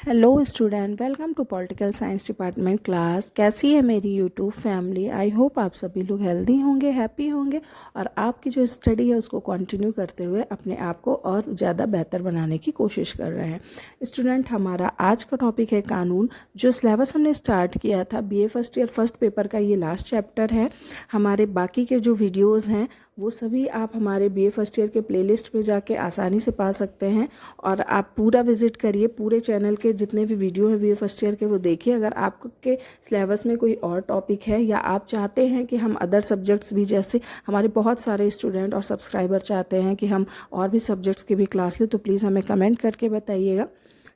Hello student, welcome to political science department class. कैसी है मेरी यूट्यूब फैमिली? आई होप आप सभी लोग हेल्दी होंगे, हैप्पी होंगे और आपकी जो स्टडी है उसको कंटिन्यू करते हुए अपने आप को और ज़्यादा बेहतर बनाने की कोशिश कर रहे हैं। स्टूडेंट, हमारा आज का टॉपिक है कानून। जो सिलेबस हमने स्टार्ट किया था BA first year first paper का, ये लास्ट चैप्टर है। हमारे बाकी के जो वीडियोज़ हैं वो सभी आप हमारे बीए फर्स्ट ईयर के प्लेलिस्ट में जाके आसानी से पा सकते हैं और आप पूरा विजिट करिए। पूरे चैनल के जितने भी वीडियो हैं बीए फर्स्ट ईयर के वो देखिए। अगर आपके सिलेबस में कोई और टॉपिक है या आप चाहते हैं कि हम अदर सब्जेक्ट्स भी, जैसे हमारे बहुत सारे स्टूडेंट और सब्सक्राइबर चाहते हैं कि हम और भी सब्जेक्ट्स की भी क्लास लें, तो प्लीज़ हमें कमेंट करके बताइएगा।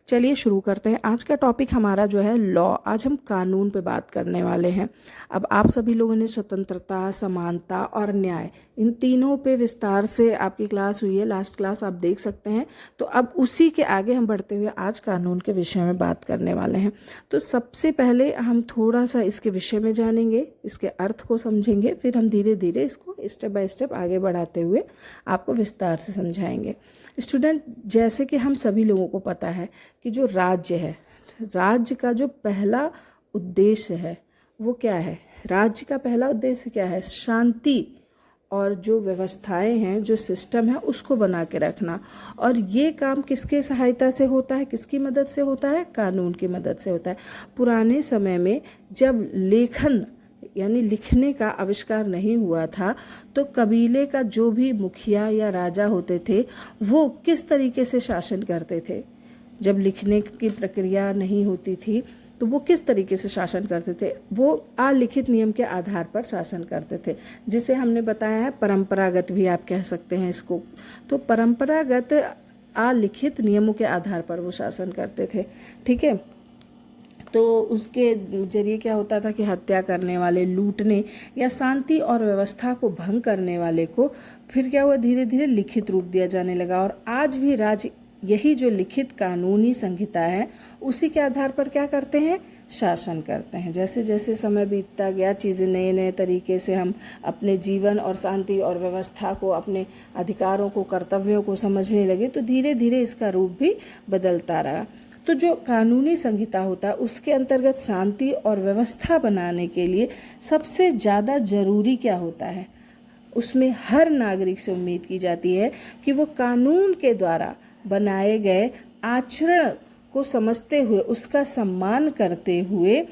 चलिए शुरू करते हैं। आज का टॉपिक हमारा जो है लॉ। आज हम कानून पे बात करने वाले हैं। अब आप सभी लोगों ने स्वतंत्रता, समानता और न्याय, इन तीनों पे विस्तार से आपकी क्लास हुई है, लास्ट क्लास आप देख सकते हैं। तो अब उसी के आगे हम बढ़ते हुए आज कानून के विषय में बात करने वाले हैं। तो सबसे पहले हम थोड़ा सा इसके विषय में जानेंगे, इसके अर्थ को समझेंगे, फिर हम धीरे धीरे इसको स्टेप बाय स्टेप आगे बढ़ाते हुए आपको विस्तार से समझाएंगे। स्टूडेंट, जैसे कि हम सभी लोगों को पता है कि जो राज्य है, राज्य का जो पहला उद्देश्य है वो क्या है? राज्य का पहला उद्देश्य क्या है? शांति और जो व्यवस्थाएं हैं, जो सिस्टम है, उसको बना के रखना। और ये काम किसके सहायता से होता है, किसकी मदद से होता है? कानून की मदद से होता है। पुराने समय में जब लेखन यानी लिखने का आविष्कार नहीं हुआ था, तो कबीले का जो भी मुखिया या राजा होते थे वो किस तरीके से शासन करते थे? जब लिखने की प्रक्रिया नहीं होती थी तो वो किस तरीके से शासन करते थे? वो अलिखित नियम के आधार पर शासन करते थे, जिसे हमने बताया है परंपरागत भी आप कह सकते हैं इसको। तो परंपरागत अलिखित नियमों के आधार पर वो शासन करते थे, ठीक है। तो उसके जरिए क्या होता था कि हत्या करने वाले, लूटने या शांति और व्यवस्था को भंग करने वाले को फिर क्या हुआ, धीरे धीरे लिखित रूप दिया जाने लगा। और आज भी राज्य यही जो लिखित कानूनी संहिता है उसी के आधार पर क्या करते हैं? शासन करते हैं। जैसे जैसे समय बीतता गया, चीज़ें नए नए तरीके से हम अपने जीवन और शांति और व्यवस्था को, अपने अधिकारों को, कर्तव्यों को समझने लगे, तो धीरे धीरे इसका रूप भी बदलता रहा। तो जो कानूनी संहिता होता है उसके अंतर्गत शांति और व्यवस्था बनाने के लिए सबसे ज़्यादा जरूरी क्या होता है? उसमें हर नागरिक से उम्मीद की जाती है कि वो कानून के द्वारा बनाए गए आचरण को समझते हुए, उसका सम्मान करते हुए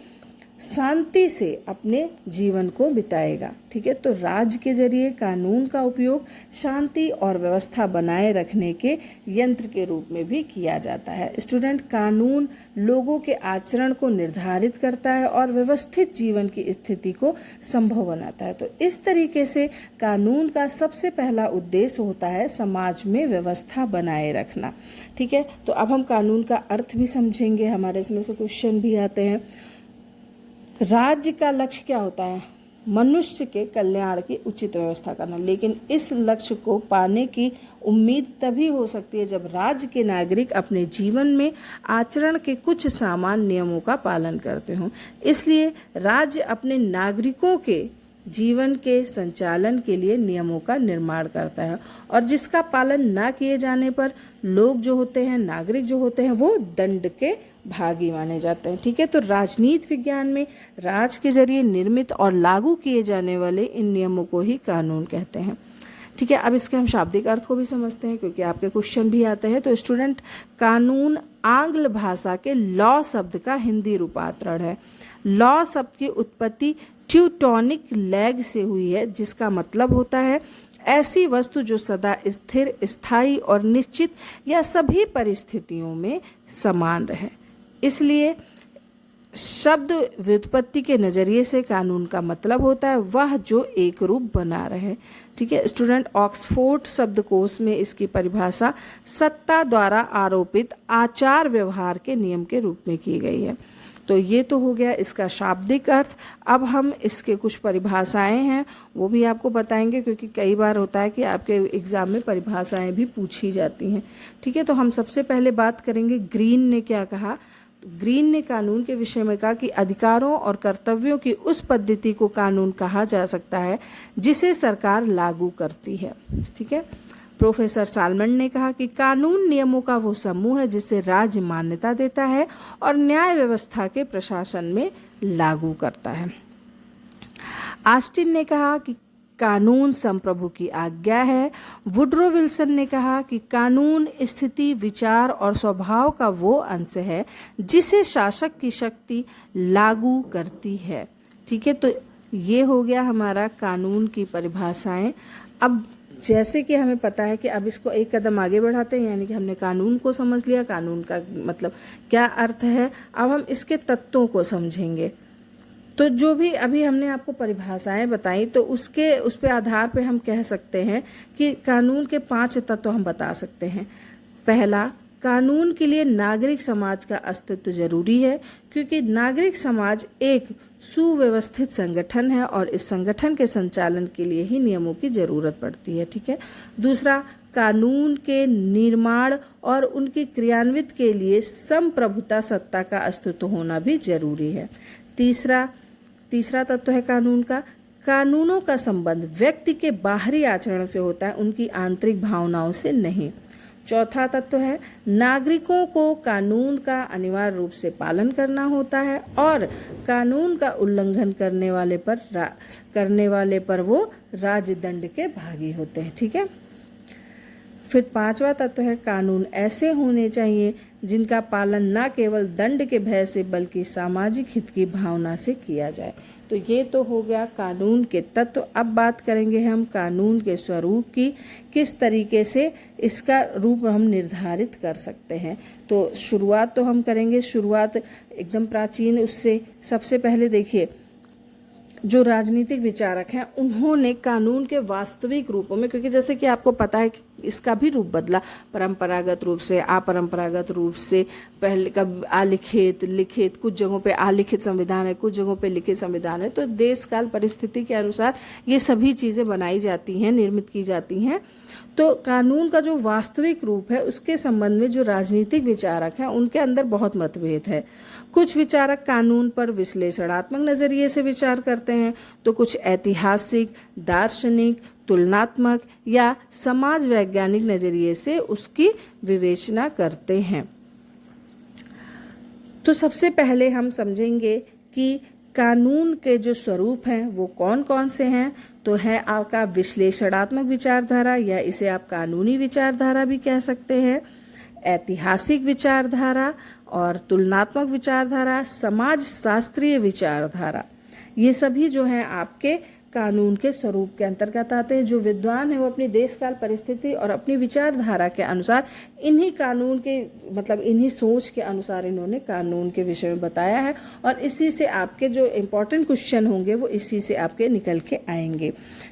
शांति से अपने जीवन को बिताएगा, ठीक है। तो राज्य के जरिए कानून का उपयोग शांति और व्यवस्था बनाए रखने के यंत्र के रूप में भी किया जाता है। स्टूडेंट, कानून लोगों के आचरण को निर्धारित करता है और व्यवस्थित जीवन की स्थिति को संभव बनाता है। तो इस तरीके से कानून का सबसे पहला उद्देश्य होता है समाज में व्यवस्था बनाए रखना, ठीक है। तो अब हम कानून का अर्थ भी समझेंगे, हमारे इसमें से क्वेश्चन भी आते हैं। राज्य का लक्ष्य क्या होता है? मनुष्य के कल्याण की उचित व्यवस्था करना। लेकिन इस लक्ष्य को पाने की उम्मीद तभी हो सकती है जब राज्य के नागरिक अपने जीवन में आचरण के कुछ सामान्य नियमों का पालन करते हों। इसलिए राज्य अपने नागरिकों के जीवन के संचालन के लिए नियमों का निर्माण करता है, और जिसका पालन ना किए जाने पर लोग जो होते हैं, नागरिक जो होते हैं, वो दंड के भागी माने जाते हैं, ठीक है। तो राजनीति विज्ञान में राज के जरिए निर्मित और लागू किए जाने वाले इन नियमों को ही कानून कहते हैं, ठीक है। अब इसके हम शाब्दिक अर्थ को भी समझते हैं क्योंकि आपके क्वेश्चन भी आते हैं। तो स्टूडेंट, कानून आंग्ल भाषा के लॉ शब्द का हिंदी रूपांतरण है। लॉ शब्द की उत्पत्ति ट्यूटोनिक लैग से हुई है, जिसका मतलब होता है ऐसी वस्तु जो सदा स्थिर, स्थायी और निश्चित या सभी परिस्थितियों में समान रहे। इसलिए शब्द व्युत्पत्ति के नजरिए से कानून का मतलब होता है वह जो एक रूप बना रहे, ठीक है। स्टूडेंट, ऑक्सफोर्ड शब्दकोश में इसकी परिभाषा सत्ता द्वारा आरोपित आचार व्यवहार के नियम के रूप में की गई है। तो ये तो हो गया इसका शाब्दिक अर्थ। अब हम इसके कुछ परिभाषाएं हैं वो भी आपको बताएंगे, क्योंकि कई बार होता है कि आपके एग्जाम में परिभाषाएं भी पूछी जाती हैं, ठीक है। तो हम सबसे पहले बात करेंगे ग्रीन ने क्या कहा। ग्रीन ने कानून के विषय में कहा कि अधिकारों और कर्तव्यों की उस पद्धति को कानून कहा जा सकता है जिसे सरकार लागू करती है, ठीक है। प्रोफेसर सालमन ने कहा कि कानून नियमों का वो समूह है जिसे राज्य मान्यता देता है और न्याय व्यवस्था के प्रशासन में लागू करता है। ऑस्टिन ने कहा कि कानून संप्रभु की आज्ञा है। वुडरो विल्सन ने कहा कि कानून स्थिति, विचार और स्वभाव का वो अंश है जिसे शासक की शक्ति लागू करती है। ठीक है, तो ये हो गया हमारा कानून की परिभाषाएं। अब जैसे कि हमें पता है कि अब इसको एक कदम आगे बढ़ाते हैं, यानी कि हमने कानून को समझ लिया, कानून का मतलब क्या अर्थ है। अब हम इसके तत्वों को समझेंगे। तो जो भी अभी हमने आपको परिभाषाएं बताई, तो उस पे आधार पे हम कह सकते हैं कि कानून के 5 तत्व हम बता सकते हैं। पहला, कानून के लिए नागरिक समाज का अस्तित्व जरूरी है, क्योंकि नागरिक समाज एक सुव्यवस्थित संगठन है और इस संगठन के संचालन के लिए ही नियमों की जरूरत पड़ती है। ठीक है। दूसरा, कानून के निर्माण और उनकी क्रियान्वित के लिए संप्रभुता सत्ता का अस्तित्व होना भी जरूरी है। तीसरा तत्व है कानून का, कानूनों का संबंध व्यक्ति के बाहरी आचरण से होता है, उनकी आंतरिक भावनाओं से नहीं। चौथा तत्व है, नागरिकों को कानून का अनिवार्य रूप से पालन करना होता है और कानून का उल्लंघन करने वाले पर वो राजदंड के भागी होते हैं। ठीक है। फिर 5वां तत्व है, कानून ऐसे होने चाहिए जिनका पालन न केवल दंड के भय से बल्कि सामाजिक हित की भावना से किया जाए। तो ये तो हो गया कानून के तत्व। अब बात करेंगे हम कानून के स्वरूप की, किस तरीके से इसका रूप हम निर्धारित कर सकते हैं। तो शुरुआत तो हम करेंगे, शुरुआत एकदम प्राचीन उससे। सबसे पहले देखिए, जो राजनीतिक विचारक हैं उन्होंने कानून के वास्तविक रूपों में, क्योंकि जैसे कि आपको पता है कि इसका भी रूप बदला, परंपरागत रूप से, अपरंपरागत रूप से, पहले का आलिखित, लिखित, कुछ जगहों पे आलिखित संविधान है, कुछ जगहों पे लिखित संविधान है। तो देश काल परिस्थिति के अनुसार ये सभी चीज़ें बनाई जाती हैं, निर्मित की जाती हैं। तो कानून का जो वास्तविक रूप है उसके संबंध में जो राजनीतिक विचारक हैं उनके अंदर बहुत मतभेद है। कुछ विचारक कानून पर विश्लेषणात्मक नजरिए से विचार करते हैं, तो कुछ ऐतिहासिक, दार्शनिक, तुलनात्मक या समाज वैज्ञानिक नजरिए से उसकी विवेचना करते हैं। तो सबसे पहले हम समझेंगे कि कानून के जो स्वरूप हैं वो कौन कौन से हैं। तो है आपका विश्लेषणात्मक विचारधारा, या इसे आप कानूनी विचारधारा भी कह सकते हैं, ऐतिहासिक विचारधारा और तुलनात्मक विचारधारा, समाज शास्त्रीय विचारधारा। ये सभी जो हैं आपके कानून के स्वरूप के अंतर्गत आते हैं। जो विद्वान है वो अपनी देश काल परिस्थिति और अपनी विचारधारा के अनुसार इन्हीं कानून के मतलब इन्हीं सोच के अनुसार इन्होंने कानून के विषय में बताया है, और इसी से आपके जो इम्पोर्टेंट क्वेश्चन होंगे वो इसी से आपके निकल के आएंगे।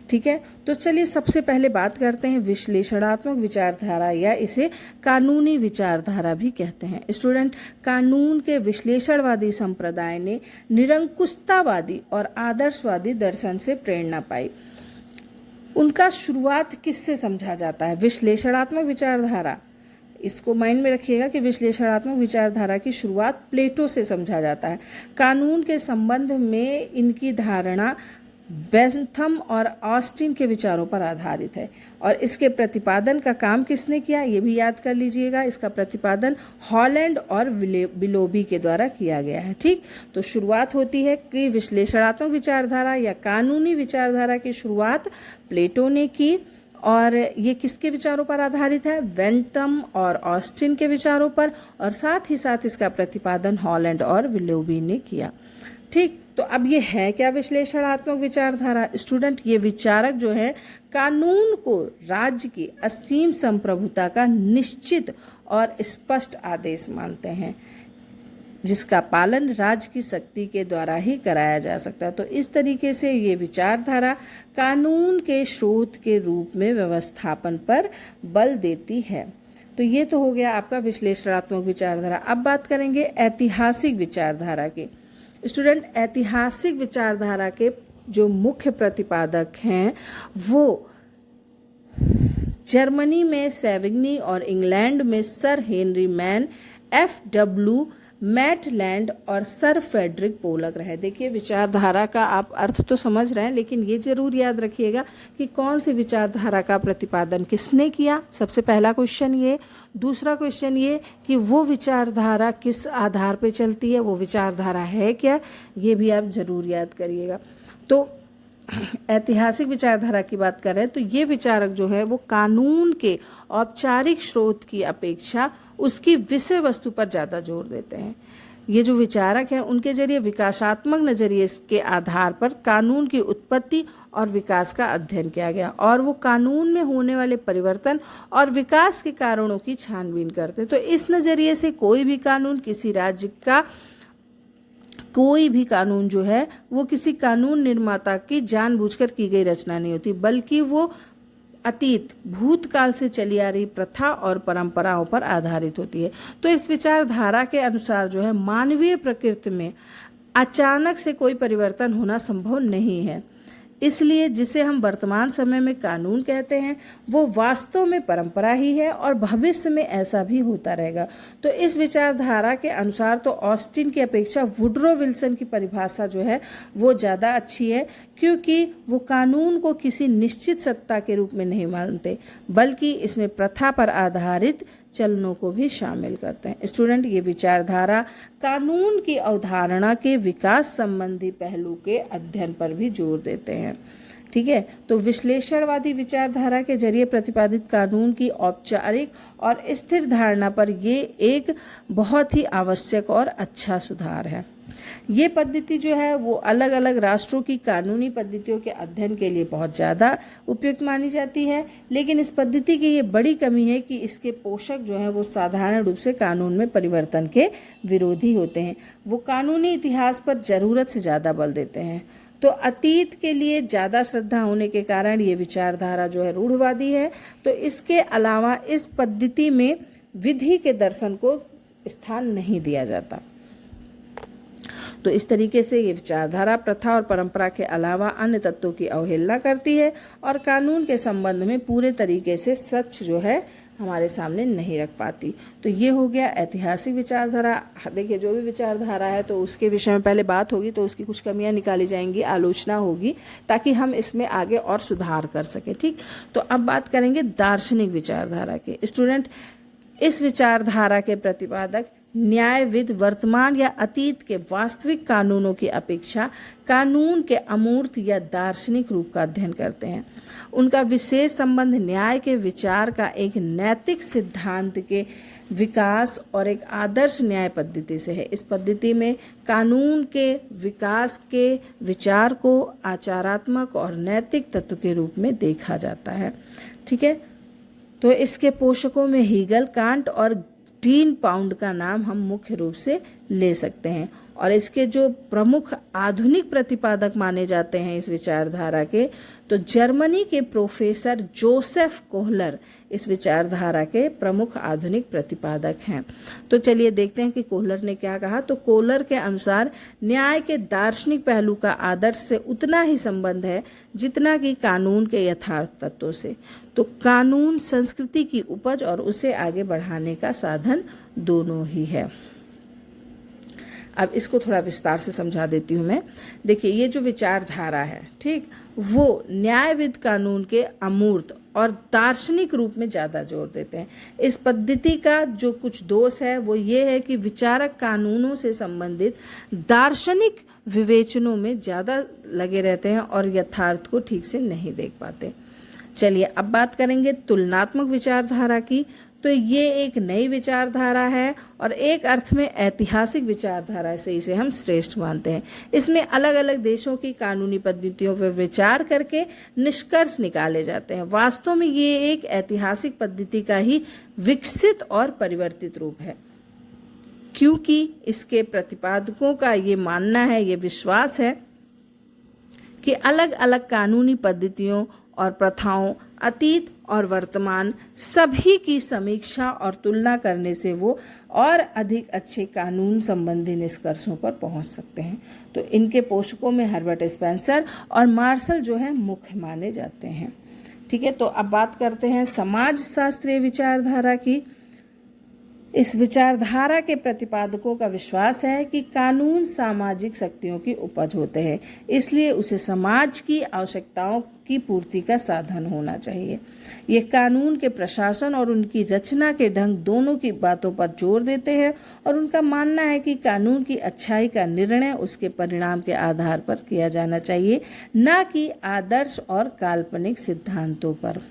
ठीक है। तो चलिए सबसे पहले बात करते हैं विश्लेषणात्मक विचारधारा, या इसे कानूनी विचारधारा भी कहते हैं। स्टूडेंट, कानून के विश्लेषणवादी संप्रदाय ने निरंकुशतावादी और आदर्शवादी दर्शन से प्रेरणा पाई। उनका शुरुआत किससे समझा जाता है? विश्लेषणात्मक विचारधारा, इसको माइंड में रखिएगा कि विश्लेषणात्मक विचारधारा की शुरुआत प्लेटो से समझा जाता है। कानून के संबंध में इनकी धारणा बेंथम और ऑस्टिन के विचारों पर आधारित है, और इसके प्रतिपादन का काम किसने किया ये भी याद कर लीजिएगा। इसका प्रतिपादन हॉलैंड और बिलोबी के द्वारा किया गया है। ठीक, तो शुरुआत होती है कि विश्लेषणात्मक विचारधारा या कानूनी विचारधारा की शुरुआत प्लेटो ने की, और ये किसके विचारों पर आधारित है? बेंथम और ऑस्टिन के विचारों पर, और साथ ही साथ इसका प्रतिपादन हॉलैंड और बिलोबी ने किया। ठीक, तो अब ये है क्या विश्लेषणात्मक विचारधारा? स्टूडेंट, ये विचारक जो है कानून को राज्य की असीम संप्रभुता का निश्चित और स्पष्ट आदेश मानते हैं, जिसका पालन राज्य की शक्ति के द्वारा ही कराया जा सकता है। तो इस तरीके से ये विचारधारा कानून के स्रोत के रूप में व्यवस्थापन पर बल देती है। तो ये तो हो गया आपका विश्लेषणात्मक विचारधारा। अब बात करेंगे ऐतिहासिक विचारधारा की। स्टूडेंट, ऐतिहासिक विचारधारा के जो मुख्य प्रतिपादक हैं वो जर्मनी में सेविग्नी और इंग्लैंड में sir Henry Maine, F.W. Maitland और सर फ्रेडरिक पोलक रहे। देखिए विचारधारा का आप अर्थ तो समझ रहे हैं, लेकिन ये जरूर याद रखिएगा कि कौन सी विचारधारा का प्रतिपादन किसने किया। सबसे पहला क्वेश्चन ये। दूसरा क्वेश्चन ये कि वो विचारधारा किस आधार पे चलती है, वो विचारधारा है क्या, ये भी आप जरूर याद करिएगा। तो ऐतिहासिक विचारधारा की बात करें तो ये विचारक जो है वो कानून के औपचारिक स्रोत की अपेक्षा उसकी विषय वस्तु पर ज़्यादा जोर देते हैं। ये जो विचारक हैं उनके जरिए विकासात्मक नजरिए के आधार पर कानून की उत्पत्ति और विकास का अध्ययन किया गया, और वो कानून में होने वाले परिवर्तन और विकास के कारणों की छानबीन करते हैं। तो इस नज़रिए से कोई भी कानून किसी राज्य का कोई भी कानून जो है वो किसी कानून निर्माता की जानबूझकर की गई रचना नहीं होती, बल्कि वो अतीत भूतकाल से चली आ रही प्रथा और परंपराओं पर आधारित होती है। तो इस विचारधारा के अनुसार जो है मानवीय प्रकृति में अचानक से कोई परिवर्तन होना संभव नहीं है, इसलिए जिसे हम वर्तमान समय में कानून कहते हैं वो वास्तव में परंपरा ही है और भविष्य में ऐसा भी होता रहेगा। तो इस विचारधारा के अनुसार तो ऑस्टिन की अपेक्षा वुडरो विल्सन की परिभाषा जो है वो ज़्यादा अच्छी है, क्योंकि वो कानून को किसी निश्चित सत्ता के रूप में नहीं मानते, बल्कि इसमें प्रथा पर आधारित चलनों को भी शामिल करते हैं। स्टूडेंट, ये विचारधारा कानून की अवधारणा के विकास संबंधी पहलू के अध्ययन पर भी जोर देते हैं। ठीक है, तो विश्लेषणवादी विचारधारा के जरिए प्रतिपादित कानून की औपचारिक और स्थिर धारणा पर ये एक बहुत ही आवश्यक और अच्छा सुधार है। ये पद्धति जो है वो अलग अलग राष्ट्रों की कानूनी पद्धतियों के अध्ययन के लिए बहुत ज़्यादा उपयुक्त मानी जाती है, लेकिन इस पद्धति की ये बड़ी कमी है कि इसके पोषक जो हैं वो साधारण रूप से कानून में परिवर्तन के विरोधी होते हैं। वो कानूनी इतिहास पर ज़रूरत से ज़्यादा बल देते हैं। तो अतीत के लिए ज़्यादा श्रद्धा होने के कारण ये विचारधारा जो है रूढ़वादी है। तो इसके अलावा इस पद्धति में विधि के दर्शन को स्थान नहीं दिया जाता। तो इस तरीके से ये विचारधारा प्रथा और परंपरा के अलावा अन्य तत्वों की अवहेलना करती है और कानून के संबंध में पूरे तरीके से सच जो है हमारे सामने नहीं रख पाती। तो ये हो गया ऐतिहासिक विचारधारा। देखिए, जो भी विचारधारा है तो उसके विषय में पहले बात होगी, तो उसकी कुछ कमियां निकाली जाएंगी, आलोचना होगी, ताकि हम इसमें आगे और सुधार कर सकें। ठीक, तो अब बात करेंगे दार्शनिक विचारधारा के। स्टूडेंट, इस विचारधारा के प्रतिपादक न्यायविद वर्तमान या अतीत के वास्तविक कानूनों की अपेक्षा कानून के अमूर्त या दार्शनिक रूप का अध्ययन करते हैं। उनका विशेष संबंध न्याय के विचार का एक नैतिक सिद्धांत के विकास और एक आदर्श न्याय पद्धति से है। इस पद्धति में कानून के विकास के विचार को आचारात्मक और नैतिक तत्व के रूप में देखा जाता है। ठीक है, तो इसके पोषकों में हीगल, कांट और डीन पाउंड का नाम हम मुख्य रूप से ले सकते हैं। और इसके जो प्रमुख आधुनिक प्रतिपादक माने जाते हैं इस विचारधारा के, तो जर्मनी के प्रोफेसर जोसेफ कोहलर इस विचारधारा के प्रमुख आधुनिक प्रतिपादक हैं। तो चलिए देखते हैं कि कोहलर ने क्या कहा। तो कोहलर के अनुसार न्याय के दार्शनिक पहलू का आदर्श से उतना ही संबंध है जितना कि कानून के यथार्थ तत्वों से। तो कानून संस्कृति की उपज और उसे आगे बढ़ाने का साधन दोनों ही है। अब इसको थोड़ा विस्तार से समझा देती हूँ मैं। देखिए, ये जो विचारधारा है, ठीक, वो न्यायविद कानून के अमूर्त और दार्शनिक रूप में ज़्यादा जोर देते हैं। इस पद्धति का जो कुछ दोष है वो ये है कि विचारक कानूनों से संबंधित दार्शनिक विवेचनों में ज़्यादा लगे रहते हैं और यथार्थ को ठीक से नहीं देख पाते। चलिए अब बात करेंगे तुलनात्मक विचारधारा की। तो ये एक नई विचारधारा है और एक अर्थ में ऐतिहासिक विचारधारा से इसे हम श्रेष्ठ मानते हैं। इसमें अलग अलग देशों की कानूनी पद्धतियों पर विचार करके निष्कर्ष निकाले जाते हैं। वास्तव में ये एक ऐतिहासिक पद्धति का ही विकसित और परिवर्तित रूप है, क्योंकि इसके प्रतिपादकों का ये मानना है, ये विश्वास है कि अलग अलग कानूनी पद्धतियों और प्रथाओं, अतीत और वर्तमान सभी की समीक्षा और तुलना करने से वो और अधिक अच्छे कानून संबंधी निष्कर्षों पर पहुंच सकते हैं। तो इनके पोषकों में हर्बर्ट स्पेंसर और मार्शल जो है मुख्य माने जाते हैं। ठीक है, तो अब बात करते हैं समाज शास्त्रीय विचारधारा की। इस विचारधारा के प्रतिपादकों का विश्वास है कि कानून सामाजिक शक्तियों की उपज होते हैं, इसलिए उसे समाज की आवश्यकताओं की पूर्ति का साधन होना चाहिए। ये कानून के प्रशासन और उनकी रचना के ढंग दोनों की बातों पर जोर देते हैं और उनका मानना है कि कानून की अच्छाई का निर्णय उसके परिणाम के आधार पर किया जाना चाहिए, न कि आदर्श और काल्पनिक सिद्धांतों पर।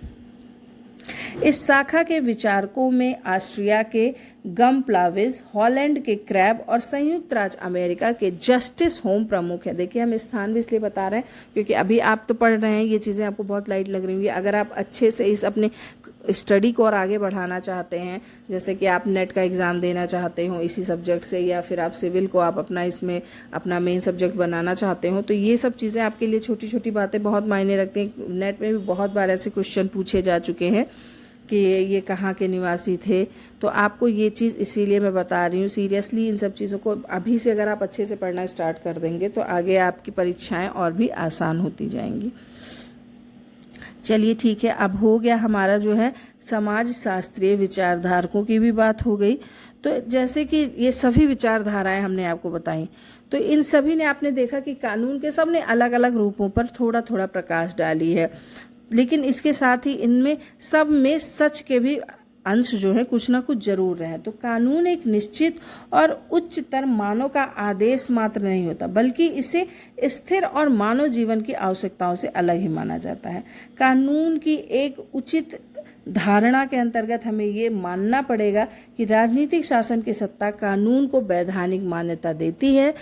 इस शाखा के विचारकों में ऑस्ट्रिया के गम्प्लाविस, हॉलैंड के क्रैब और संयुक्त राज्य अमेरिका के जस्टिस होम प्रमुख है। देखिए, हम स्थान भी इसलिए बता रहे हैं क्योंकि अभी आप तो पढ़ रहे हैं, ये चीज़ें आपको बहुत लाइट लग रही होंगी। अगर आप अच्छे से इस अपने स्टडी को और आगे बढ़ाना चाहते हैं, जैसे कि आप नेट का एग्ज़ाम देना चाहते हो इसी सब्जेक्ट से, या फिर आप सिविल को आप अपना इसमें अपना मेन सब्जेक्ट बनाना चाहते हो, तो ये सब चीज़ें आपके लिए छोटी छोटी बातें बहुत मायने रखती हैं। नेट में भी बहुत बार ऐसे क्वेश्चन पूछे जा चुके हैं कि ये कहाँ के निवासी थे, तो आपको ये चीज़ इसीलिए मैं बता रही हूँ। सीरियसली इन सब चीज़ों को अभी से अगर आप अच्छे से पढ़ना स्टार्ट कर देंगे तो आगे आपकी परीक्षाएं और भी आसान होती जाएंगी। चलिए ठीक है, अब हो गया हमारा जो है समाज शास्त्रीय विचारधारकों की भी बात हो गई। तो जैसे कि ये सभी विचारधाराएं हमने आपको बताई, तो इन सभी ने आपने देखा कि कानून के सब ने अलग अलग रूपों पर थोड़ा थोड़ा प्रकाश डाली है, लेकिन इसके साथ ही इनमें सब में सच के भी अंश जो है कुछ ना कुछ जरूर रहे। तो कानून एक निश्चित और उच्चतर मानव का आदेश मात्र नहीं होता, बल्कि इसे स्थिर और मानव जीवन की आवश्यकताओं से अलग ही माना जाता है। कानून की एक उचित धारणा के अंतर्गत हमें ये मानना पड़ेगा कि राजनीतिक शासन की सत्ता कानून को वैधानिक मान्यता देती है,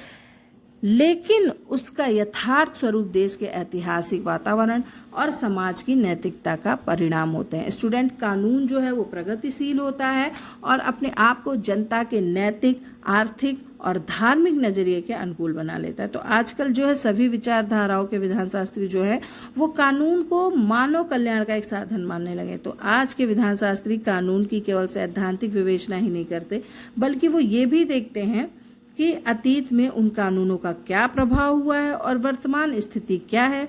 लेकिन उसका यथार्थ स्वरूप देश के ऐतिहासिक वातावरण और समाज की नैतिकता का परिणाम होते हैं। स्टूडेंट, कानून जो है वो प्रगतिशील होता है और अपने आप को जनता के नैतिक, आर्थिक और धार्मिक नजरिए के अनुकूल बना लेता है। तो आजकल जो है सभी विचारधाराओं के विधान शास्त्री जो है वो कानून को मानव कल्याण का एक साधन मानने लगे। तो आज के विधान शास्त्री कानून की केवल सैद्धांतिक विवेचना ही नहीं करते, बल्कि वो ये भी देखते हैं कि अतीत में उन कानूनों का क्या प्रभाव हुआ है और वर्तमान स्थिति क्या है,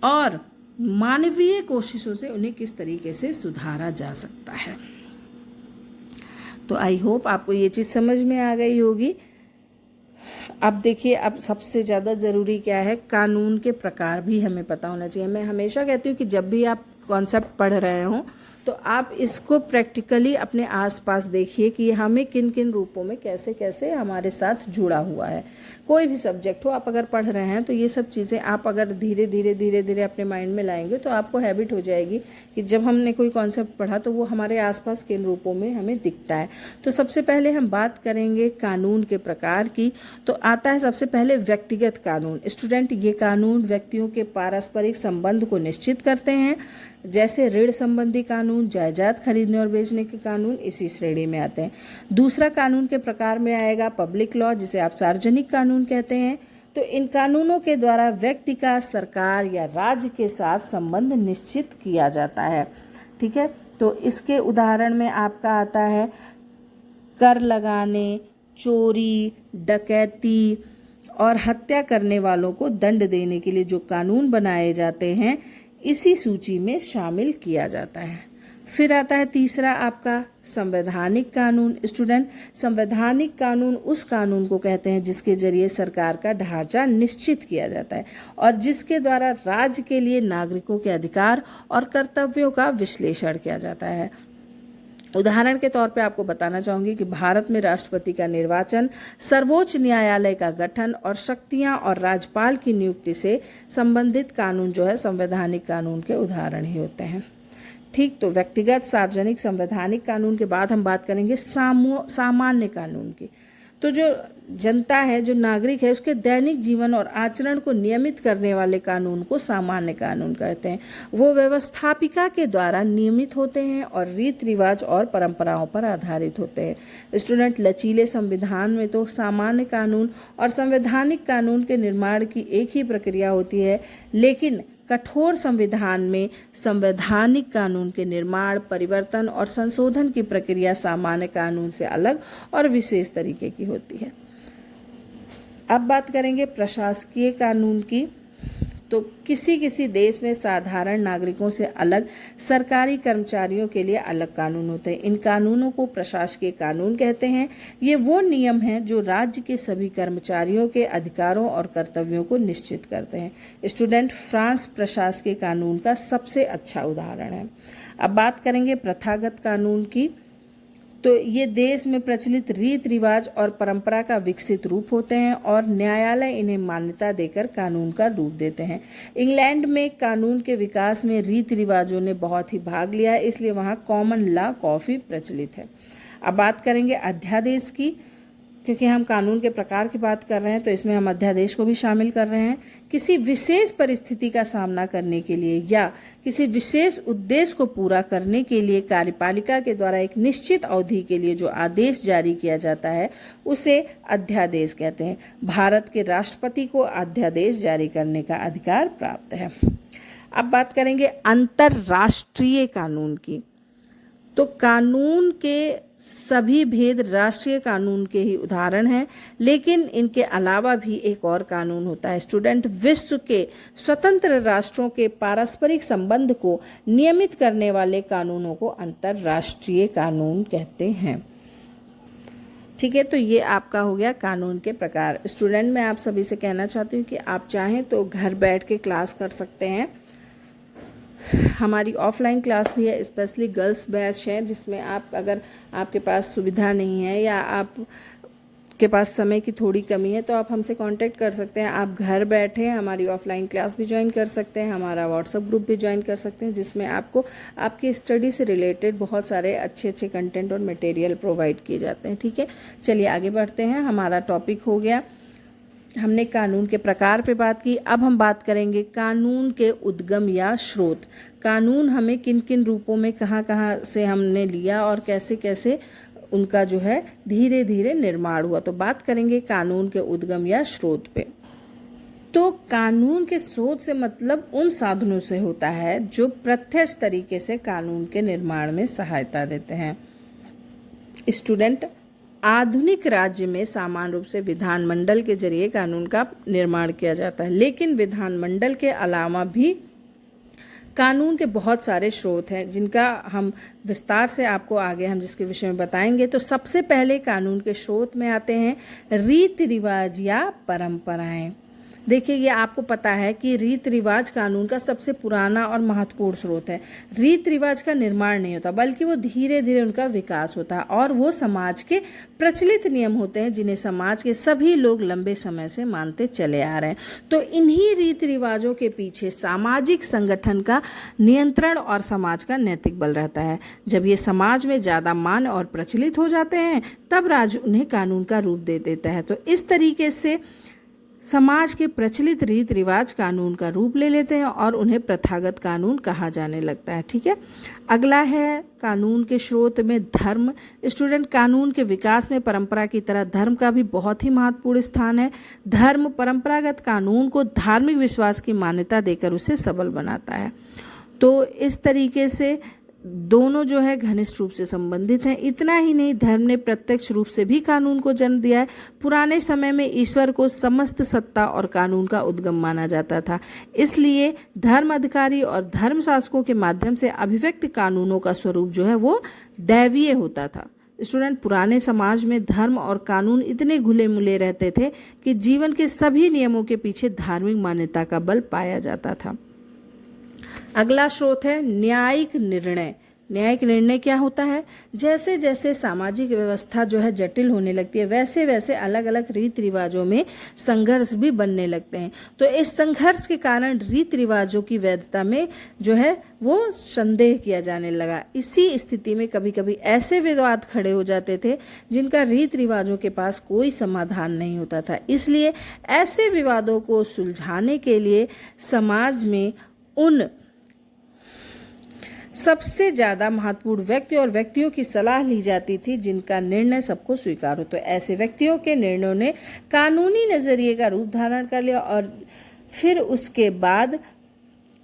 और मानवीय कोशिशों से उन्हें किस तरीके से सुधारा जा सकता है। तो आई होप आपको ये चीज़ समझ में आ गई होगी। अब देखिए, अब सबसे ज़्यादा ज़रूरी क्या है, कानून के प्रकार भी हमें पता होना चाहिए। मैं हमेशा कहती हूँ कि जब भी आप कॉन्सेप्ट पढ़ रहे हों तो आप इसको प्रैक्टिकली अपने आसपास देखिए कि हमें किन किन रूपों में कैसे कैसे हमारे साथ जुड़ा हुआ है। कोई भी सब्जेक्ट हो, आप अगर पढ़ रहे हैं तो ये सब चीज़ें आप अगर धीरे धीरे अपने माइंड में लाएंगे तो आपको हैबिट हो जाएगी कि जब हमने कोई कॉन्सेप्ट पढ़ा तो वो हमारे आसपास किन रूपों में हमें दिखता है। तो सबसे पहले हम बात करेंगे कानून के प्रकार की। तो आता है सबसे पहले व्यक्तिगत कानून। स्टूडेंट, ये कानून व्यक्तियों के पारस्परिक संबंध को निश्चित करते हैं, जैसे ऋण संबंधी कानून, जायदाद खरीदने और बेचने के कानून इसी श्रेणी में आते हैं। दूसरा कानून के प्रकार में आएगा पब्लिक लॉ, जिसे आप सार्वजनिक कानून कहते हैं। तो इन कानूनों के द्वारा व्यक्ति का सरकार या राज्य के साथ संबंध निश्चित किया जाता है। ठीक है, तो इसके उदाहरण में आपका आता है कर लगाने, चोरी, डकैती और हत्या करने वालों को दंड देने के लिए जो कानून बनाए जाते हैं, इसी सूची में शामिल किया जाता है। फिर आता है तीसरा आपका संवैधानिक कानून। स्टूडेंट, संवैधानिक कानून उस कानून को कहते हैं जिसके जरिए सरकार का ढांचा निश्चित किया जाता है और जिसके द्वारा राज्य के लिए नागरिकों के अधिकार और कर्तव्यों का विश्लेषण किया जाता है। उदाहरण के तौर पे आपको बताना चाहूंगी कि भारत में राष्ट्रपति का निर्वाचन, सर्वोच्च न्यायालय का गठन और शक्तियां और राज्यपाल की नियुक्ति से संबंधित कानून जो है संवैधानिक कानून के उदाहरण ही होते हैं। ठीक, तो व्यक्तिगत, सार्वजनिक, संवैधानिक कानून के बाद हम बात करेंगे सामान्य कानून की। तो जो जनता है, जो नागरिक है, उसके दैनिक जीवन और आचरण को नियमित करने वाले कानून को सामान्य कानून कहते हैं। वो व्यवस्थापिका के द्वारा नियमित होते हैं और रीति रिवाज और परंपराओं पर आधारित होते हैं। स्टूडेंट, लचीले संविधान में तो सामान्य कानून और संवैधानिक कानून के निर्माण की एक ही प्रक्रिया होती है, लेकिन कठोर संविधान में संवैधानिक कानून के निर्माण, परिवर्तन और संशोधन की प्रक्रिया सामान्य कानून से अलग और विशेष तरीके की होती है। अब बात करेंगे प्रशासकीय कानून की। तो किसी किसी देश में साधारण नागरिकों से अलग सरकारी कर्मचारियों के लिए अलग कानून होते हैं। इन कानूनों को प्रशासकीय कानून कहते हैं। ये वो नियम हैं जो राज्य के सभी कर्मचारियों के अधिकारों और कर्तव्यों को निश्चित करते हैं। स्टूडेंट, फ्रांस प्रशासकीय कानून का सबसे अच्छा उदाहरण है। अब बात करेंगे प्रथागत कानून की। तो ये देश में प्रचलित रीति रिवाज और परंपरा का विकसित रूप होते हैं और न्यायालय इन्हें मान्यता देकर कानून का रूप देते हैं। इंग्लैंड में कानून के विकास में रीति रिवाजों ने बहुत ही भाग लिया, इसलिए वहाँ कॉमन लॉ काफ़ी प्रचलित है। अब बात करेंगे अध्यादेश की। क्योंकि हम कानून के प्रकार की बात कर रहे हैं तो इसमें हम अध्यादेश को भी शामिल कर रहे हैं। किसी विशेष परिस्थिति का सामना करने के लिए या किसी विशेष उद्देश्य को पूरा करने के लिए कार्यपालिका के द्वारा एक निश्चित अवधि के लिए जो आदेश जारी किया जाता है उसे अध्यादेश कहते हैं। भारत के राष्ट्रपति को अध्यादेश जारी करने का अधिकार प्राप्त है। अब बात करेंगे अंतर्राष्ट्रीय कानून की। तो कानून के सभी भेद राष्ट्रीय कानून के ही उदाहरण हैं, लेकिन इनके अलावा भी एक और कानून होता है। स्टूडेंट, विश्व के स्वतंत्र राष्ट्रों के पारस्परिक संबंध को नियमित करने वाले कानूनों को अंतर्राष्ट्रीय कानून कहते हैं। ठीक है, तो ये आपका हो गया कानून के प्रकार। स्टूडेंट, मैं आप सभी से कहना चाहती हूँ कि आप चाहें तो घर बैठ के क्लास कर सकते हैं। हमारी ऑफलाइन क्लास भी है, स्पेशली गर्ल्स बैच है, जिसमें आप अगर आपके पास सुविधा नहीं है या आप के पास समय की थोड़ी कमी है तो आप हमसे कांटेक्ट कर सकते हैं। आप घर बैठे हमारी ऑफलाइन क्लास भी ज्वाइन कर सकते हैं, हमारा व्हाट्सएप ग्रुप भी ज्वाइन कर सकते हैं, जिसमें आपको आपकी स्टडी से रिलेटेड बहुत सारे अच्छे अच्छे कंटेंट और मटेरियल प्रोवाइड किए जाते हैं। ठीक है, चलिए आगे बढ़ते हैं। हमारा टॉपिक हो गया, हमने कानून के प्रकार पे बात की। अब हम बात करेंगे कानून के उद्गम या स्रोत। कानून हमें किन किन रूपों में कहाँ कहाँ से हमने लिया और कैसे कैसे उनका जो है धीरे धीरे निर्माण हुआ। तो बात करेंगे कानून के उद्गम या स्रोत पे। तो कानून के स्रोत से मतलब उन साधनों से होता है जो प्रत्यक्ष तरीके से कानून के निर्माण में सहायता देते हैं। स्टूडेंट, आधुनिक राज्य में सामान्य रूप से विधानमंडल के जरिए कानून का निर्माण किया जाता है, लेकिन विधानमंडल के अलावा भी कानून के बहुत सारे स्रोत हैं जिनका हम विस्तार से आपको आगे हम जिसके विषय में बताएंगे। तो सबसे पहले कानून के स्रोत में आते हैं रीति रिवाज या परंपराएं। देखिए, ये आपको पता है कि रीति रिवाज कानून का सबसे पुराना और महत्वपूर्ण स्रोत है। रीति रिवाज का निर्माण नहीं होता बल्कि वो धीरे धीरे उनका विकास होता है और वो समाज के प्रचलित नियम होते हैं जिन्हें समाज के सभी लोग लंबे समय से मानते चले आ रहे हैं। तो इन्हीं रीति रिवाजों के पीछे सामाजिक संगठन का नियंत्रण और समाज का नैतिक बल रहता है। जब ये समाज में ज़्यादा मान्य और प्रचलित हो जाते हैं तब राज्य उन्हें कानून का रूप दे देता है। तो इस तरीके से समाज के प्रचलित रीति रिवाज कानून का रूप ले लेते हैं और उन्हें प्रथागत कानून कहा जाने लगता है। ठीक है, अगला है कानून के स्रोत में धर्म। स्टूडेंट, कानून के विकास में परंपरा की तरह धर्म का भी बहुत ही महत्वपूर्ण स्थान है। धर्म परंपरागत कानून को धार्मिक विश्वास की मान्यता देकर उसे सबल बनाता है। तो इस तरीके से दोनों जो है घनिष्ठ रूप से संबंधित हैं। इतना ही नहीं, धर्म ने प्रत्यक्ष रूप से भी कानून को जन्म दिया है। पुराने समय में ईश्वर को समस्त सत्ता और कानून का उद्गम माना जाता था, इसलिए धर्म अधिकारी और धर्म शासकों के माध्यम से अभिव्यक्त कानूनों का स्वरूप जो है वो दैवीय होता था। स्टूडेंट, पुराने समाज में धर्म और कानून इतने घुले मिले रहते थे कि जीवन के सभी नियमों के पीछे धार्मिक मान्यता का बल पाया जाता था। अगला स्रोत है न्यायिक निर्णय। न्यायिक निर्णय क्या होता है? जैसे जैसे सामाजिक व्यवस्था जो है जटिल होने लगती है वैसे वैसे अलग अलग रीति रिवाजों में संघर्ष भी बनने लगते हैं। तो इस संघर्ष के कारण रीति रिवाजों की वैधता में जो है वो संदेह किया जाने लगा। इसी स्थिति में कभी कभी ऐसे विवाद खड़े हो जाते थे जिनका रीति रिवाजों के पास कोई समाधान नहीं होता था। इसलिए ऐसे विवादों को सुलझाने के लिए समाज में उन सबसे ज़्यादा महत्वपूर्ण व्यक्ति और व्यक्तियों की सलाह ली जाती थी जिनका निर्णय सबको स्वीकार हो। तो ऐसे व्यक्तियों के निर्णयों ने कानूनी नज़रिए का रूप धारण कर लिया और फिर उसके बाद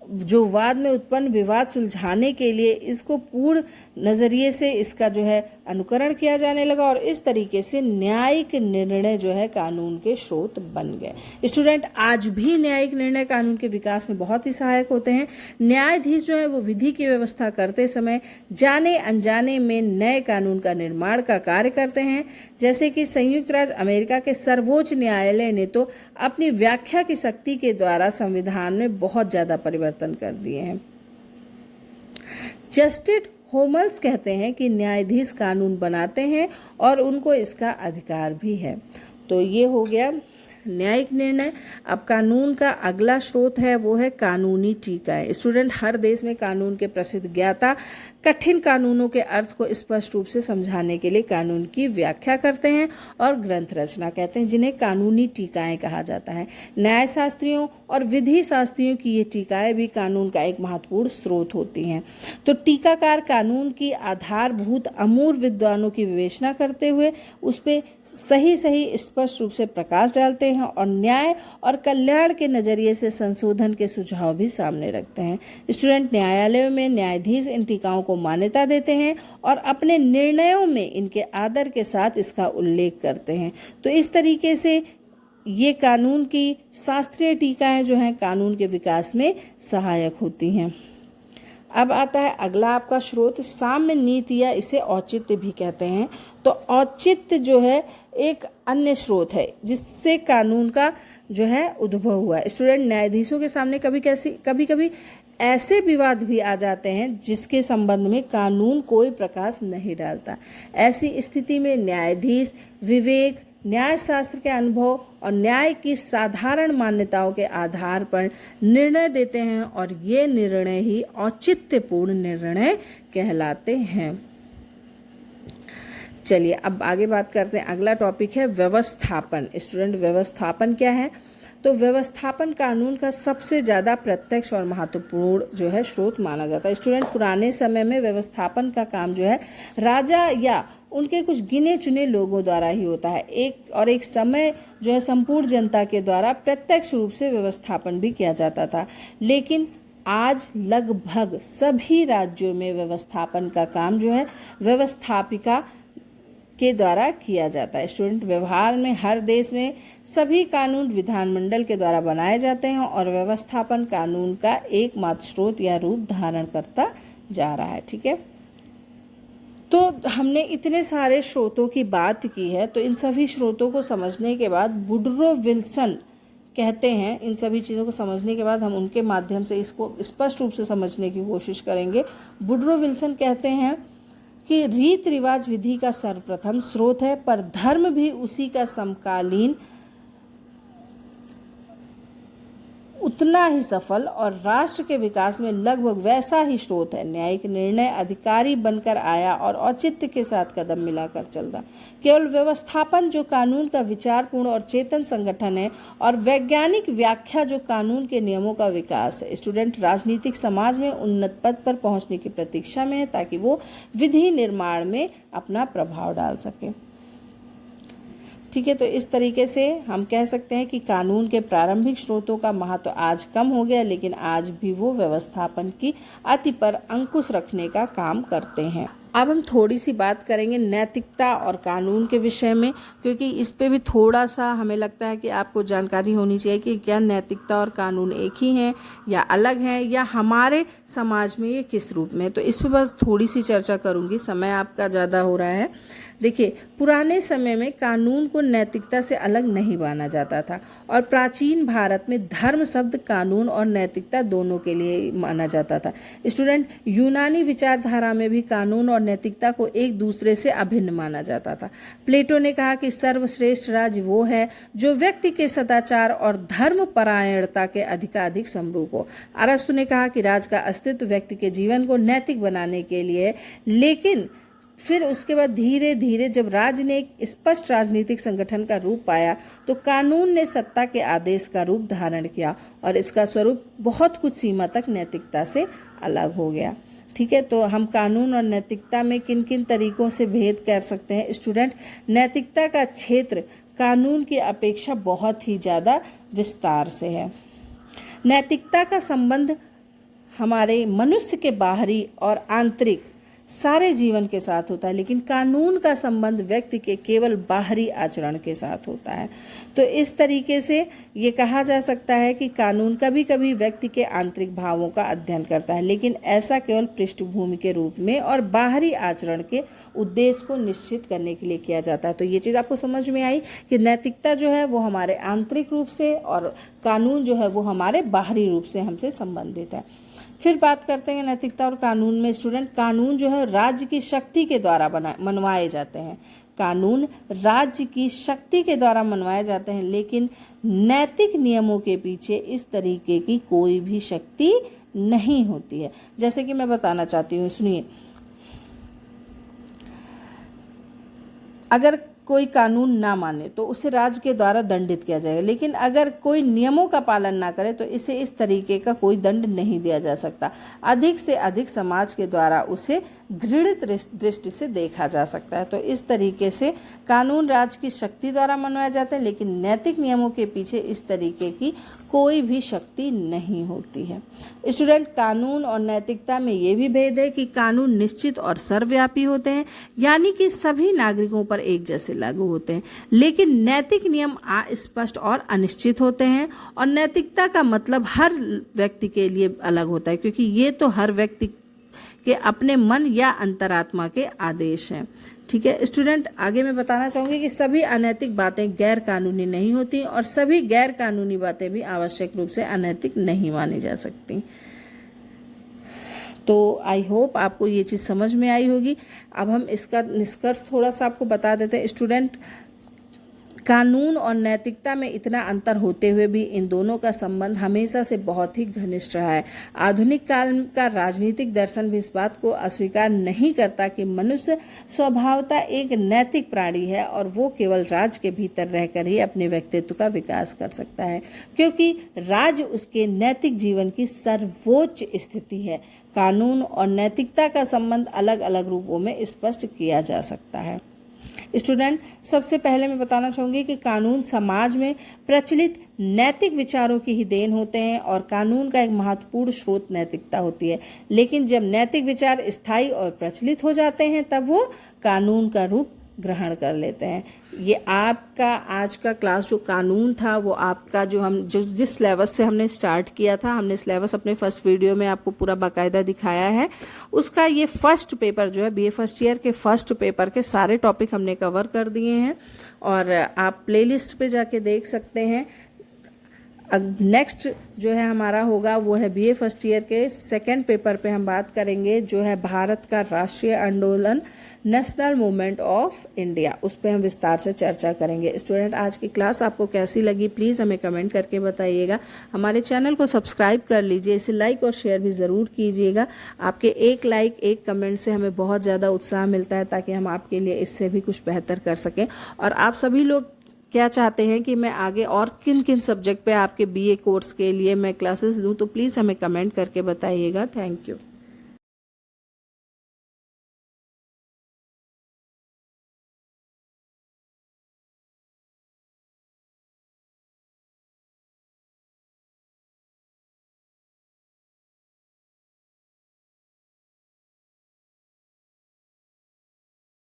जो वाद में उत्पन्न विवाद सुलझाने के लिए इसको पूर्ण नज़रिए से इसका जो है अनुकरण किया जाने लगा और इस तरीके से न्यायिक निर्णय जो है कानून के स्रोत बन गए। स्टूडेंट, आज भी न्यायिक निर्णय कानून के विकास में बहुत ही सहायक होते हैं। न्यायाधीश जो है वो विधि की व्यवस्था करते समय जाने अनजाने में नए कानून का निर्माण का कार्य करते हैं। जैसे कि संयुक्त राज्य अमेरिका के सर्वोच्च न्यायालय ने तो अपनी व्याख्या की शक्ति के द्वारा संविधान में बहुत ज्यादा परिवर्तन कर दिए हैं। जस्टिस होमल्स कहते हैं कि न्यायाधीश कानून बनाते हैं और उनको इसका अधिकार भी है। तो ये हो गया न्यायिक निर्णय। अब कानून का अगला स्रोत है वो है कानूनी टीकाएं। स्टूडेंट, हर देश में कानून के प्रसिद्ध ज्ञाता कठिन कानूनों के अर्थ को स्पष्ट रूप से समझाने के लिए कानून की व्याख्या करते हैं और ग्रंथ रचना कहते हैं, जिन्हें कानूनी टीकाएं कहा जाता है। न्यायशास्त्रियों और विधि शास्त्रियों की ये टीकाएं भी कानून का एक महत्वपूर्ण स्रोत होती हैं। तो टीकाकार कानून की आधारभूत अमूल विद्वानों की विवेचना करते हुए उस पर सही स्पष्ट रूप से प्रकाश डालते हैं और न्याय और कल्याण के नजरिए से संशोधन के सुझाव भी सामने रखते हैं। स्टूडेंट, न्यायालयों में न्यायाधीश इन टीकाओं को मान्यता देते हैं और अपने निर्णयों में इनके आदर के साथ इसका उल्लेख करते हैं। तो इस तरीके से ये कानून की शास्त्रीय टीकाएं जो हैं कानून के विकास में सहायक होती हैं। अब आता है अगला आपका स्रोत साम्य नीति, या इसे औचित्य भी कहते हैं। तो औचित्य जो है एक अन्य स्रोत है जिससे कानून का जो है उद्भव हुआ है। स्टूडेंट, न्यायाधीशों के सामने कभी कभी ऐसे विवाद भी आ जाते हैं जिसके संबंध में कानून कोई प्रकाश नहीं डालता। ऐसी स्थिति में न्यायाधीश विवेक, न्यायशास्त्र के अनुभव और न्याय की साधारण मान्यताओं के आधार पर निर्णय देते हैं और ये निर्णय ही औचित्यपूर्ण निर्णय कहलाते हैं। चलिए अब आगे बात करते हैं। अगला टॉपिक है व्यवस्थापन। स्टूडेंट, व्यवस्थापन क्या है? तो व्यवस्थापन कानून का सबसे ज़्यादा प्रत्यक्ष और महत्वपूर्ण जो है स्रोत माना जाता है। स्टूडेंट, पुराने समय में व्यवस्थापन का काम जो है राजा या उनके कुछ गिने चुने लोगों द्वारा ही होता है। एक समय जो है संपूर्ण जनता के द्वारा प्रत्यक्ष रूप से व्यवस्थापन भी किया जाता था। लेकिन आज लगभग सभी राज्यों में व्यवस्थापन का काम जो है व्यवस्थापिका के द्वारा किया जाता है। स्टूडेंट, व्यवहार में हर देश में सभी कानून विधानमंडल के द्वारा बनाए जाते हैं और व्यवस्थापन कानून का एकमात्र स्रोत या रूप धारण करता जा रहा है। ठीक है, तो हमने इतने सारे स्रोतों की बात की है। तो इन सभी स्रोतों को समझने के बाद वुडरो विल्सन कहते हैं, इन सभी चीज़ों को समझने के बाद हम उनके माध्यम से इसको स्पष्ट रूप से समझने की कोशिश करेंगे। वुडरो विल्सन कहते हैं कि रीति रिवाज विधि का सर्वप्रथम स्रोत है, पर धर्म भी उसी का समकालीन उतना ही सफल और राष्ट्र के विकास में लगभग वैसा ही स्रोत है। न्यायिक निर्णय अधिकारी बनकर आया और औचित्य के साथ कदम मिलाकर चलता। केवल व्यवस्थापन जो कानून का विचारपूर्ण और चेतन संगठन है और वैज्ञानिक व्याख्या जो कानून के नियमों का विकास है। स्टूडेंट, राजनीतिक समाज में उन्नत पद पर पहुंचने की प्रतीक्षा में है ताकि वो विधि निर्माण में अपना प्रभाव डाल सके। ठीक है, तो इस तरीके से हम कह सकते हैं कि कानून के प्रारंभिक स्रोतों का महत्व आज कम हो गया, लेकिन आज भी वो व्यवस्थापन की अति पर अंकुश रखने का काम करते हैं। अब हम थोड़ी सी बात करेंगे नैतिकता और कानून के विषय में, क्योंकि इस पे भी थोड़ा सा हमें लगता है कि आपको जानकारी होनी चाहिए कि क्या नैतिकता और कानून एक ही हैं या अलग हैं, या हमारे समाज में ये किस रूप में। तो इस पे बस थोड़ी सी चर्चा करूँगी, समय आपका ज़्यादा हो रहा है। देखिए, पुराने समय में कानून को नैतिकता से अलग नहीं माना जाता था और प्राचीन भारत में धर्म शब्द कानून और नैतिकता दोनों के लिए माना जाता था। स्टूडेंट, यूनानी विचारधारा में भी कानून और नैतिकता को एक दूसरे से अभिन्न माना जाता था। प्लेटो ने कहा कि सर्वश्रेष्ठ राज्य वो है जो व्यक्ति के सदाचार और धर्म परायणता के अधिकाधिक समरूप हो। अरस्तु ने कहा कि राज का अस्तित्व व्यक्ति के जीवन को नैतिक बनाने के लिए, लेकिन फिर उसके बाद धीरे धीरे जब राज ने एक स्पष्ट राजनीतिक संगठन का रूप पाया तो कानून ने सत्ता के आदेश का रूप धारण किया और इसका स्वरूप बहुत कुछ सीमा तक नैतिकता से अलग हो गया। ठीक है, तो हम कानून और नैतिकता में किन किन तरीकों से भेद कर सकते हैं। स्टूडेंट, नैतिकता का क्षेत्र कानून की अपेक्षा बहुत ही ज़्यादा विस्तार से है। नैतिकता का संबंध हमारे मनुष्य के बाहरी और आंतरिक सारे जीवन के साथ होता है, लेकिन कानून का संबंध व्यक्ति के केवल बाहरी आचरण के साथ होता है। तो इस तरीके से ये कहा जा सकता है कि कानून कभी कभी व्यक्ति के आंतरिक भावों का अध्ययन करता है, लेकिन ऐसा केवल पृष्ठभूमि के रूप में और बाहरी आचरण के उद्देश्य को निश्चित करने के लिए किया जाता है। तो ये चीज़ आपको समझ में आई कि नैतिकता जो है वो हमारे आंतरिक रूप से और कानून जो है वो हमारे बाहरी रूप से हमसे संबंधित है। फिर बात करते हैं नैतिकता और कानून में। स्टूडेंट, कानून जो है राज्य की शक्ति के द्वारा मनवाए जाते हैं। कानून राज्य की शक्ति के द्वारा मनवाए जाते हैं, लेकिन नैतिक नियमों के पीछे इस तरीके की कोई भी शक्ति नहीं होती है। जैसे कि मैं बताना चाहती हूँ, सुनिए, अगर कोई कानून ना माने तो उसे राज्य के द्वारा दंडित किया जाएगा, लेकिन अगर कोई नियमों का पालन ना करे तो इसे इस तरीके का कोई दंड नहीं दिया जा सकता। अधिक से अधिक समाज के द्वारा उसे घृणित दृष्टि से देखा जा सकता है। तो इस तरीके से कानून राज्य की शक्ति द्वारा मनवाए जाते हैं, लेकिन नैतिक नियमों के पीछे इस तरीके की कोई भी शक्ति नहीं होती है। स्टूडेंट, कानून और नैतिकता में ये भी भेद है कि कानून निश्चित और सर्वव्यापी होते हैं, यानी कि सभी नागरिकों पर एक जैसे लागू होते हैं, लेकिन नैतिक नियम अस्पष्ट और अनिश्चित होते हैं। और नैतिकता का मतलब हर व्यक्ति के लिए अलग होता है, क्योंकि ये तो हर व्यक्ति के अपने मन या अंतरात्मा के आदेश हैं। ठीक है स्टूडेंट, आगे मैं बताना चाहूँगी कि सभी अनैतिक बातें गैर कानूनी नहीं होती और सभी गैर कानूनी बातें भी आवश्यक रूप से अनैतिक नहीं मानी जा सकती। तो आई होप आपको ये चीज़ समझ में आई होगी। अब हम इसका निष्कर्ष थोड़ा सा आपको बता देते हैं। स्टूडेंट, कानून और नैतिकता में इतना अंतर होते हुए भी इन दोनों का संबंध हमेशा से बहुत ही घनिष्ठ रहा है। आधुनिक काल का राजनीतिक दर्शन भी इस बात को अस्वीकार नहीं करता कि मनुष्य स्वभावतः एक नैतिक प्राणी है और वो केवल राज्य के भीतर रहकर ही अपने व्यक्तित्व का विकास कर सकता है, क्योंकि राज्य उसके नैतिक जीवन की सर्वोच्च स्थिति है। कानून और नैतिकता का संबंध अलग अलग रूपों में स्पष्ट किया जा सकता है। स्टूडेंट, सबसे पहले मैं बताना चाहूँगी कि कानून समाज में प्रचलित नैतिक विचारों की ही देन होते हैं और कानून का एक महत्वपूर्ण स्रोत नैतिकता होती है। लेकिन जब नैतिक विचार स्थायी और प्रचलित हो जाते हैं तब वो कानून का रूप ग्रहण कर लेते हैं। ये आपका आज का क्लास जो कानून था वो आपका जिस सिलेबस से हमने स्टार्ट किया था, हमने सिलेबस अपने फर्स्ट वीडियो में आपको पूरा बाकायदा दिखाया है। उसका ये फर्स्ट पेपर जो है बीए फर्स्ट ईयर के फर्स्ट पेपर के सारे टॉपिक हमने कवर कर दिए हैं और आप प्लेलिस्ट पे जाके देख सकते हैं। नेक्स्ट जो है हमारा होगा वो है बीए फर्स्ट ईयर के सेकेंड पेपर पे हम बात करेंगे, जो है भारत का राष्ट्रीय आंदोलन नेशनल मूवमेंट ऑफ इंडिया। उस पर हम विस्तार से चर्चा करेंगे। स्टूडेंट, आज की क्लास आपको कैसी लगी प्लीज़ हमें कमेंट करके बताइएगा। हमारे चैनल को सब्सक्राइब कर लीजिए, इसे लाइक और शेयर भी ज़रूर कीजिएगा। आपके एक लाइक एक कमेंट से हमें बहुत ज़्यादा उत्साह मिलता है ताकि हम आपके लिए इससे भी कुछ बेहतर कर सकें। और आप सभी लोग क्या चाहते हैं कि मैं आगे और किन किन सब्जेक्ट पे आपके बीए कोर्स के लिए मैं क्लासेस दूं, तो प्लीज़ हमें कमेंट करके बताइएगा। Thank you.